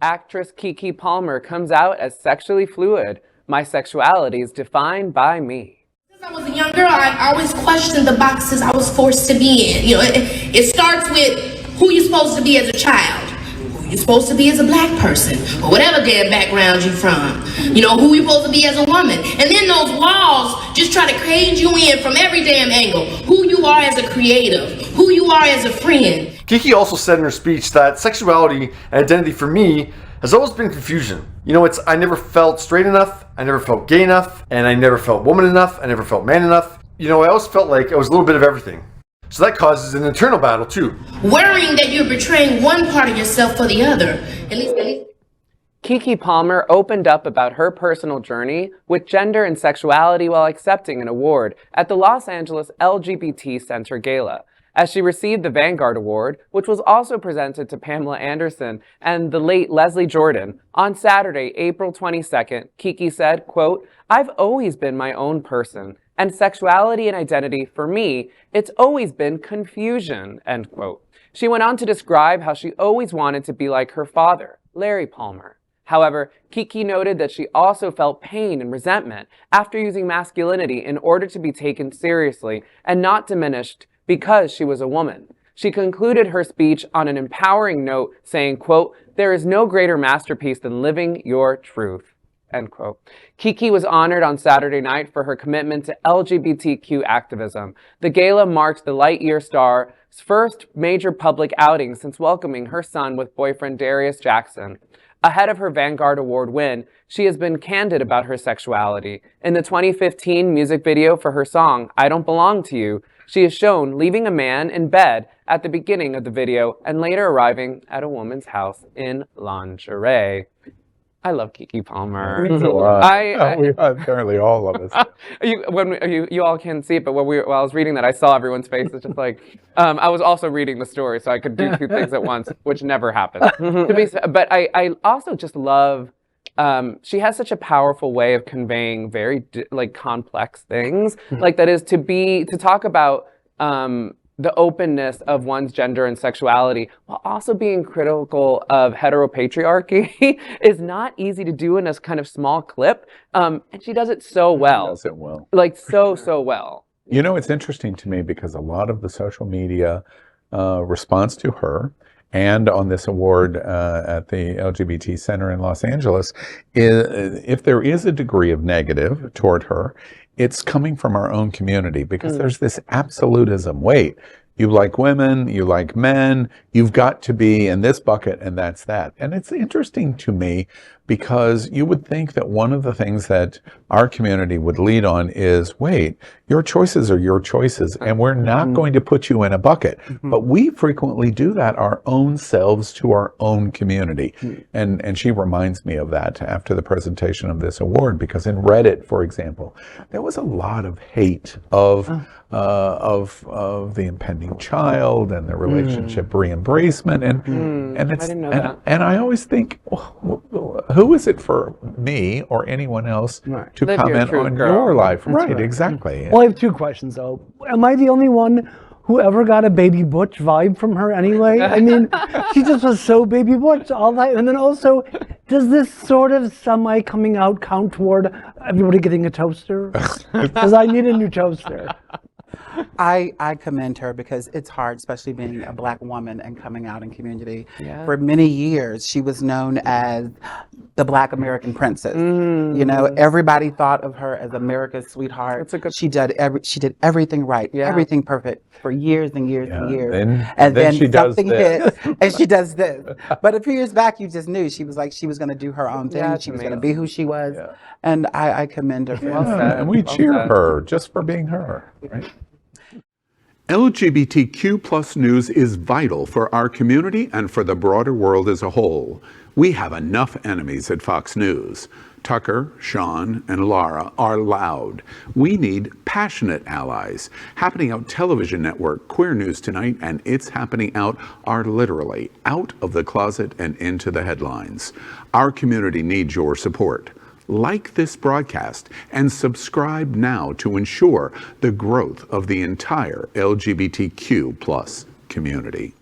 Actress Keke Palmer comes out as sexually fluid. My sexuality is defined by me. Since I was a young girl, I always questioned the boxes I was forced to be in. It starts with who you're supposed to be as a child, who you're supposed to be as a black person, or whatever damn background you're from. Who you're supposed to be as a woman. And then those walls just try to cage you in from every damn angle. Who you are as a creative, who you are as a friend. Keke also said in her speech that sexuality and identity for me has always been confusion. I never felt straight enough, I never felt gay enough, and I never felt woman enough, I never felt man enough. I always felt like I was a little bit of everything. So that causes an internal battle too. Worrying that you're betraying one part of yourself for the other. At least. Keke Palmer opened up about her personal journey with gender and sexuality while accepting an award at the Los Angeles LGBT Center Gala, as she received the Vanguard Award, which was also presented to Pamela Anderson and the late Leslie Jordan. On Saturday, April 22nd, Keke said, quote, "I've always been my own person, and sexuality and identity, for me, it's always been confusion," end quote. She went on to describe how she always wanted to be like her father, Larry Palmer. However, Keke noted that she also felt pain and resentment after using masculinity in order to be taken seriously and not diminished because she was a woman. She concluded her speech on an empowering note saying, quote, "There is no greater masterpiece than living your truth," end quote. Keke was honored on Saturday night for her commitment to LGBTQ activism. The gala marked the Lightyear star's first major public outing since welcoming her son with boyfriend Darius Jackson. Ahead of her Vanguard Award win, she has been candid about her sexuality. In the 2015 music video for her song, I Don't Belong to You, she is shown leaving a man in bed at the beginning of the video and later arriving at a woman's house in lingerie. I love Keke Palmer. Means a lot. Apparently all of us. You all can see it, but while I was reading that, I saw everyone's faces just like, I was also reading the story, so I could do two things at once, which never happens. But I also just love, she has such a powerful way of conveying very complex things. Like that is to talk about the openness of one's gender and sexuality while also being critical of heteropatriarchy is not easy to do in a kind of small clip. And she does it so well. She does it well. Like so well. It's interesting to me because a lot of the social media response to her and on this award at the LGBT Center in Los Angeles, if there is a degree of negative toward her, it's coming from our own community because there's this absolutism. Wait, you like women, you like men, you've got to be in this bucket and that's that. And it's interesting to me because you would think that one of the things that our community would lead on is, wait, your choices are your choices and we're not going to put you in a bucket. But we frequently do that our own selves to our own community. And she reminds me of that after the presentation of this award, because in Reddit, for example, there was a lot of hate of the impending child and the relationship re-embracement. And it's, and I always think, who is it for me or anyone else to comment on your life? Right, exactly. Well, I have two questions though. Am I the only one who ever got a Baby Butch vibe from her anyway? I mean, she just was so Baby Butch all that. And then also, does this sort of semi-coming out count toward everybody getting a toaster? Because I need a new toaster. I commend her because it's hard, especially being a Black woman and coming out in community. For many years, she was known as the Black American princess. Everybody thought of her as America's sweetheart. She did everything right, everything perfect for years and years and years. And then something hit, and she does this. But a few years back, you just knew she was going to do her own thing. She was going to be who she was, and I commend her. And we cheer her just for being her. Right? LGBTQ plus news is vital for our community and for the broader world as a whole. We have enough enemies at Fox News. Tucker, Sean, and Lara are loud. We need passionate allies. Happening Out Television Network, Queer News Tonight, and It's Happening Out are literally out of the closet and into the headlines. Our community needs your support. Like this broadcast and subscribe now to ensure the growth of the entire LGBTQ plus community.